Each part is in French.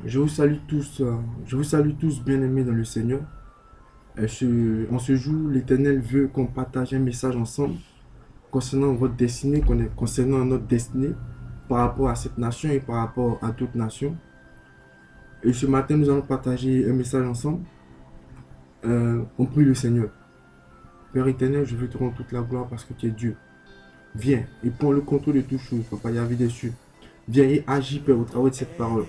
Je vous salue tous bien-aimés dans le Seigneur. En ce jour, l'Éternel veut qu'on partage un message ensemble concernant votre destinée, concernant notre destinée par rapport à cette nation et par rapport à d'autres nations. Et ce matin, nous allons partager un message ensemble. On prie le Seigneur. Père éternel, je veux te rendre toute la gloire parce que tu es Dieu. Viens et prends le contrôle de toutes choses, Papa Yahvé des cieux. Viens et agis, Père, au travers de cette parole.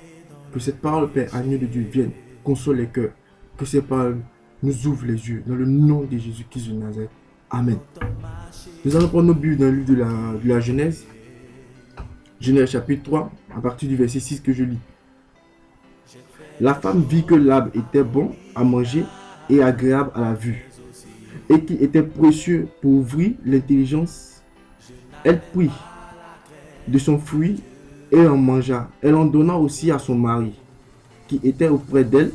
Que cette parole, Père, agneau de Dieu, vienne, console les cœurs. Que cette parole nous ouvre les yeux. Dans le nom de Jésus-Christ de Nazareth. Amen. Nous allons prendre nos Bibles dans le livre de la Genèse. Genèse chapitre 3, à partir du verset 6 que je lis. La femme vit que l'arbre était bon à manger et agréable à la vue, et qu'il était précieux pour ouvrir l'intelligence. Elle prit de son fruit et en mangea. Elle en donna aussi à son mari, qui était auprès d'elle,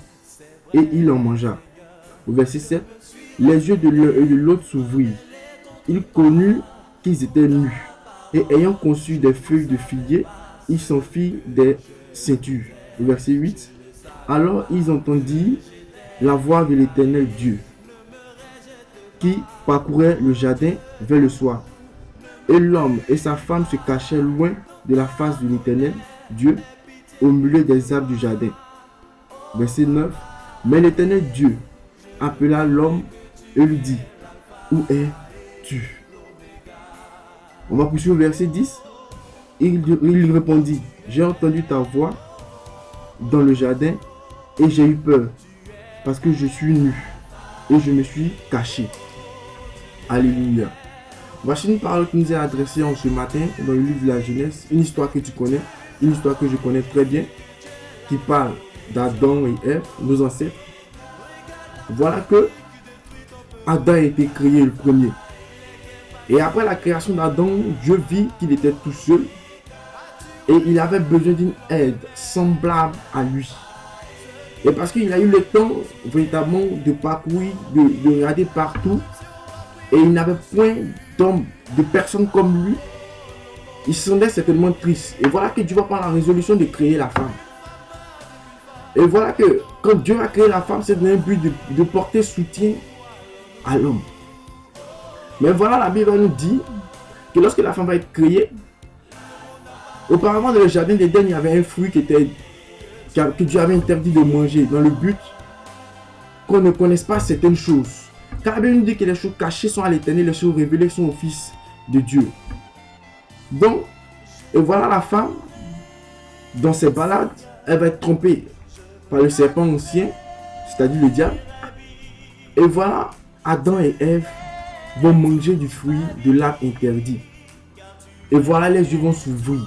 et il en mangea. Au verset 7, les yeux de l'un et de l'autre s'ouvrirent. Ils connurent qu'ils étaient nus, et ayant conçu des feuilles de figuier, ils s'en firent des ceintures. Au verset 8, alors ils entendirent la voix de l'Éternel Dieu, qui parcourait le jardin vers le soir. Et l'homme et sa femme se cachaient loin de la face de l'Éternel Dieu, au milieu des arbres du jardin. Verset 9. Mais l'Éternel Dieu appela l'homme et lui dit, où es-tu? On va poursuivre au verset 10. Il répondit, j'ai entendu ta voix dans le jardin et j'ai eu peur, parce que je suis nu et je me suis caché. Alléluia. Voici une parole qui nous est adressée en ce matin dans le livre de la Genèse, une histoire que tu connais, une histoire que je connais très bien, qui parle d'Adam et Ève, nos ancêtres. Voilà que Adam a été créé le premier. Et après la création d'Adam, Dieu vit qu'il était tout seul et il avait besoin d'une aide semblable à lui. Et parce qu'il a eu le temps véritablement de parcourir, de regarder partout, et il n'avait point d'homme, de personne comme lui, il se sentait certainement triste. Et voilà que Dieu va prendre la résolution de créer la femme. Et voilà que quand Dieu a créé la femme, c'est dans un but de porter soutien à l'homme. Mais voilà, la Bible nous dit que lorsque la femme va être créée, auparavant dans le jardin d'Éden, il y avait un fruit que Dieu avait interdit de manger dans le but qu'on ne connaisse pas certaines choses. Car la Bible nous dit que les choses cachées sont à l'Éternel, les choses révélées sont au Fils de Dieu. Donc, et voilà la femme, dans ses balades, elle va être trompée par le serpent ancien, c'est-à-dire le diable. Et voilà, Adam et Ève vont manger du fruit de l'arbre interdit. Et voilà, les yeux vont s'ouvrir.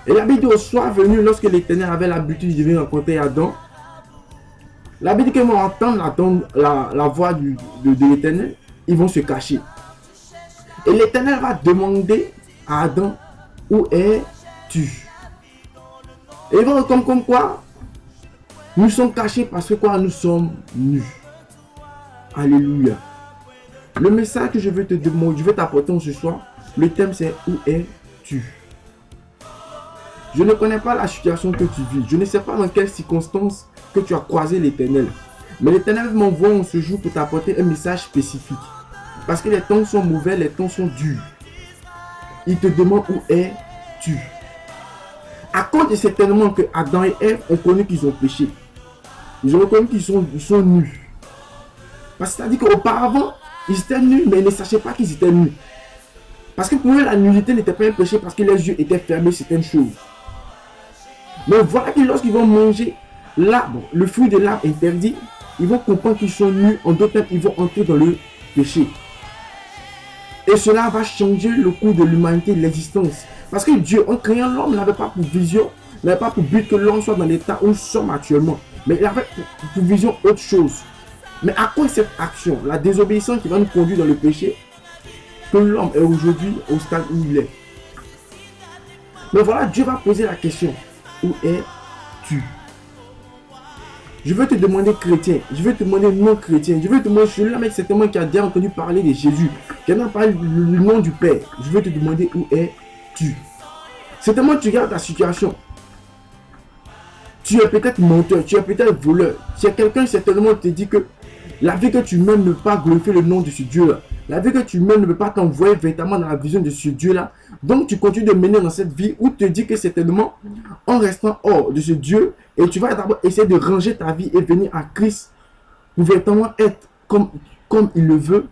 Et la Bible dit au soir venu, lorsque l'Éternel avait l'habitude de venir rencontrer Adam, la Bible dit qu'ils vont entendre la voix de l'Éternel, ils vont se cacher. Et l'Éternel va demander à Adam, où es-tu? Et ils vont comme quoi, nous sommes cachés parce que quoi, nous sommes nus. Alléluia. Le message que je veux te demander, je vais t'apporter ce soir, le thème c'est où es-tu? Je ne connais pas la situation que tu vis. Je ne sais pas dans quelles circonstances que tu as croisé l'Éternel. Mais l'Éternel m'envoie en ce jour pour t'apporter un message spécifique. Parce que les temps sont mauvais, les temps sont durs. Il te demande où es-tu? À cause de certainement que Adam et Ève ont connu qu'ils ont péché. Ils ont reconnu qu'ils sont nus. Parce que c'est-à-dire qu'auparavant, ils étaient nus, mais ils ne savaient pas qu'ils étaient nus. Parce que pour eux, la nudité n'était pas un péché parce que les yeux étaient fermés certaines choses. Mais voilà que lorsqu'ils vont manger l'arbre, le fruit de l'arbre interdit, ils vont comprendre qu'ils sont nus. En d'autres termes, ils vont entrer dans le péché. Et cela va changer le cours de l'humanité, de l'existence. Parce que Dieu, en créant l'homme, n'avait pas pour vision, n'avait pas pour but que l'homme soit dans l'état où nous sommes actuellement. Mais il avait pour vision autre chose. Mais à quoi cette action, la désobéissance qui va nous conduire dans le péché, que l'homme est aujourd'hui au stade où il est? Mais voilà, Dieu va poser la question. Où es-tu? Je veux te demander chrétien, je veux te demander non chrétien, je veux te demander celui-là mec certainement qui a déjà entendu parler de Jésus, qui a parlé le nom du Père. Je veux te demander où es-tu? Certainement tu regardes ta situation. Tu es peut-être menteur, tu es peut-être voleur. Si quelqu'un certainement te dit que la vie que tu mènes ne peut pas glorifier le nom de ce Dieu-là. La vie que tu mènes ne peut pas t'envoyer véritablement dans la vision de ce Dieu-là. Donc tu continues de mener dans cette vie où te dit que certainement, en restant hors de ce Dieu, et tu vas d'abord essayer de ranger ta vie et venir à Christ pour véritablement être comme il le veut.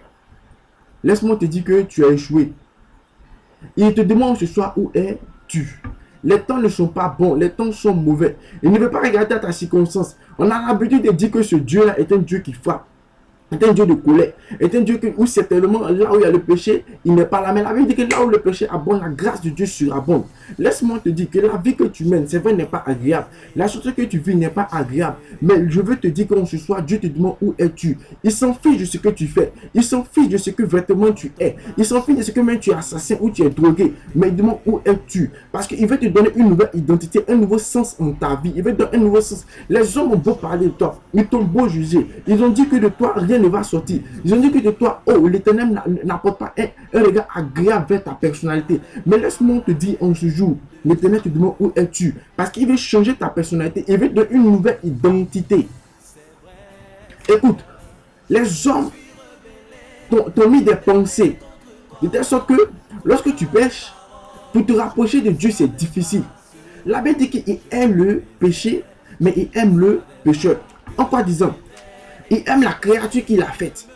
Laisse-moi te dire que tu as échoué. Il te demande ce soir où es-tu. Les temps ne sont pas bons, les temps sont mauvais. Il ne veut pas regarder à ta circonstance. On a l'habitude de dire que ce Dieu-là est un Dieu qui frappe, est un Dieu de colère, est un Dieu où certainement là où il y a le péché, il n'est pas là. Mais la Bible dit que là où le péché abonde, la grâce de Dieu surabonde. Laisse-moi te dire que la vie que tu mènes, c'est vrai, n'est pas agréable. La chose que tu vis n'est pas agréable. Mais je veux te dire que ce soir, Dieu te demande où es-tu. Il s'en fiche de ce que tu fais. Il s'en fiche de ce que vraiment tu es. Il s'en fiche de ce que même tu es assassin ou tu es drogué. Mais il demande où es-tu. Parce qu'il veut te donner une nouvelle identité, un nouveau sens en ta vie. Il veut te donner un nouveau sens. Les hommes ont beau parler de toi. Ils t'ont beau juger. Ils ont dit que de toi, rien ne va sortir. Ils ont dit que de toi, oh, l'Éternel n'apporte pas un regard agréable vers ta personnalité. Mais laisse-moi te dire en ce jour, l'Éternel te demande où es-tu. Parce qu'il veut changer ta personnalité. Il veut te donner une nouvelle identité. Écoute, les hommes t'ont mis des pensées. De telle sorte que lorsque tu pêches, pour te rapprocher de Dieu, c'est difficile. La Bible dit qu'il aime le péché, mais il aime le pécheur. En quoi disant? Il aime la créature qu'il a faite.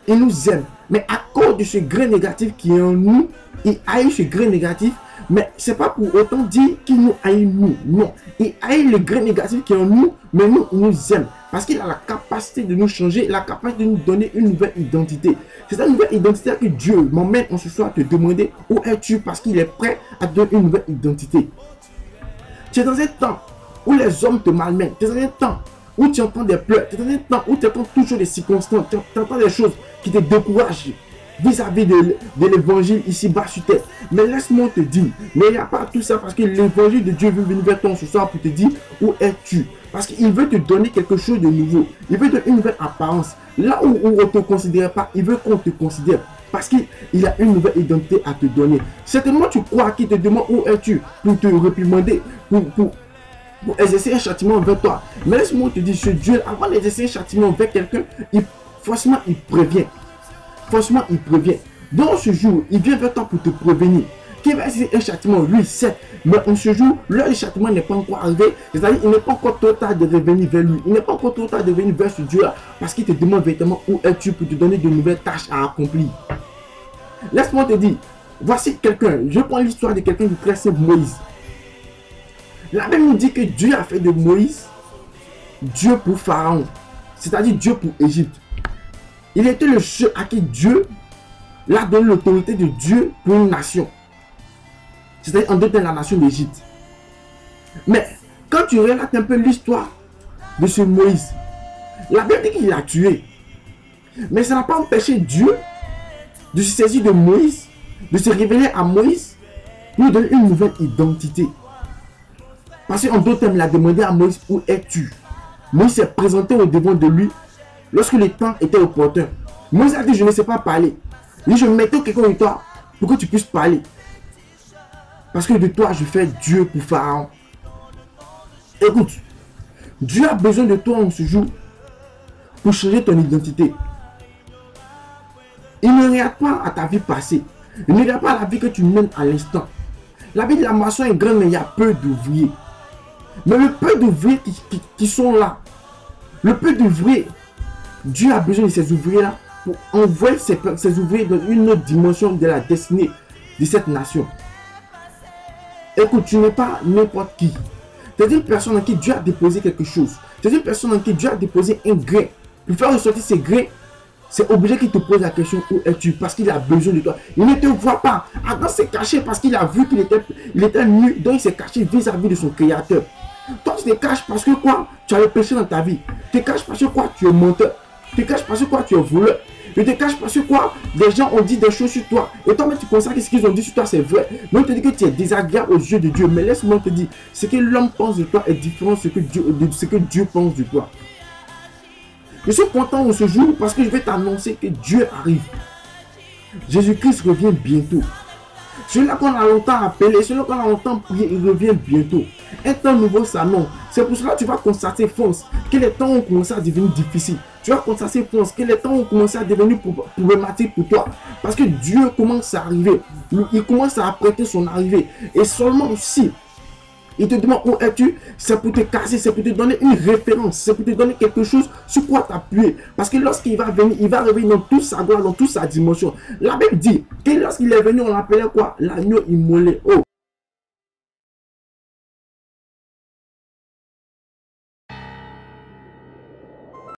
Il nous aime. Mais à cause de ce grain négatif qui est en nous, il haït ce grain négatif. Mais ce n'est pas pour autant dire qu'il nous haït nous. Non. Il haït le grain négatif qui est en nous, mais nous, il nous aime. Parce qu'il a la capacité de nous changer, la capacité de nous donner une nouvelle identité. C'est cette nouvelle identité que Dieu m'emmène en ce soir à te demander où es-tu, parce qu'il est prêt à te donner une nouvelle identité. Tu es dans un temps où les hommes te malmènent. Tu es dans un temps où tu entends des pleurs. Tu es dans un temps où tu entends toujours des circonstances. Tu entends des choses qui te découragent vis-à-vis de l'évangile ici-bas sur terre. Mais laisse-moi te dire, mais il n'y a pas tout ça parce que l'évangile de Dieu veut venir vers toi ce soir pour te dire où es-tu. Parce qu'il veut te donner quelque chose de nouveau. Il veut te donner une nouvelle apparence. Là où on ne te considère pas, il veut qu'on te considère. Parce qu'il a une nouvelle identité à te donner. Certainement, tu crois qu'il te demande où es-tu pour te réprimander, pour exercer un châtiment vers toi. Mais laisse-moi te dire, ce Dieu, avant d'exercer un châtiment vers quelqu'un, forcément, il prévient. Forcément, il prévient. Dans ce jour, il vient vers toi pour te prévenir. Qu'il va exercer un châtiment, lui, certes. Mais en ce jour, l'heure du châtiment n'est pas encore arrivé. C'est-à-dire, il n'est pas encore trop tard de revenir vers lui. Il n'est pas encore trop tard de revenir vers ce Dieu-là. Parce qu'il te demande véritablement où es-tu pour te donner de nouvelles tâches à accomplir. Laisse-moi te dire, voici quelqu'un. Je prends l'histoire de quelqu'un du très simple, Moïse. La Bible nous dit que Dieu a fait de Moïse Dieu pour Pharaon. C'est-à-dire Dieu pour Égypte. Il était le seul à qui Dieu l'a donné l'autorité de Dieu pour une nation. C'est-à-dire en d'autres termes la nation d'Égypte. Mais quand tu relates un peu l'histoire de ce Moïse, la Bible dit qu'il l'a tué. Mais ça n'a pas empêché Dieu de se saisir de Moïse, de se révéler à Moïse pour lui donner une nouvelle identité. Parce qu'en d'autres termes, il a demandé à Moïse où es-tu. Moïse s'est présenté au devant de lui lorsque le temps était opportun. Moïse a dit je ne sais pas parler. Il dit je mettais quelqu'un de toi pour que tu puisses parler. Parce que de toi je fais Dieu pour Pharaon. Écoute, Dieu a besoin de toi en ce jour pour changer ton identité. Il ne regarde pas à ta vie passée. Il ne regarde pas à la vie que tu mènes à l'instant. La vie de la maçon est grande, mais il y a peu d'ouvriers. Mais le peu d'ouvriers qui sont là, le peu d'ouvriers, Dieu a besoin de ces ouvriers-là pour envoyer ces ouvriers dans une autre dimension de la destinée de cette nation. Écoute, tu n'es pas n'importe qui. Tu es une personne en qui Dieu a déposé quelque chose. Tu es une personne en qui Dieu a déposé un grain. Pour faire ressortir ces grains, c'est obligé qu'il te pose la question où es-tu, parce qu'il a besoin de toi. Il ne te voit pas. Adam s'est caché parce qu'il a vu qu'il était nu, donc il s'est caché vis-à-vis de son créateur. Toi, tu te caches parce que quoi? Tu as le péché dans ta vie. Tu te caches parce que quoi? Tu es menteur. Tu te caches parce que quoi? Tu es voleur. Tu te caches parce que quoi? Des gens ont dit des choses sur toi. Et toi-même, tu considères que ce qu'ils ont dit sur toi, c'est vrai. Mais on te dit que tu es désagréable aux yeux de Dieu. Mais laisse-moi te dire, ce que l'homme pense de toi est différent de ce que Dieu pense de toi. Je suis content en ce jour parce que je vais t'annoncer que Dieu arrive. Jésus-Christ revient bientôt. Celui-là qu'on a longtemps appelé, celui-là qu'on a longtemps prié, il revient bientôt. Un temps nouveau s'annonce. C'est pour cela que tu vas constater, France, que les temps ont commencé à devenir difficiles. Tu vas constater, France, que les temps ont commencé à devenir problématiques pour toi. Parce que Dieu commence à arriver. Il commence à apprêter son arrivée. Et seulement si il te demande où es-tu, c'est pour te casser, c'est pour te donner une référence, c'est pour te donner quelque chose sur quoi t'appuyer. Parce que lorsqu'il va venir, il va revenir dans toute sa gloire, dans toute sa dimension. La Bible dit que lorsqu'il est venu, on l'appelait quoi? L'agneau immolé. Oh,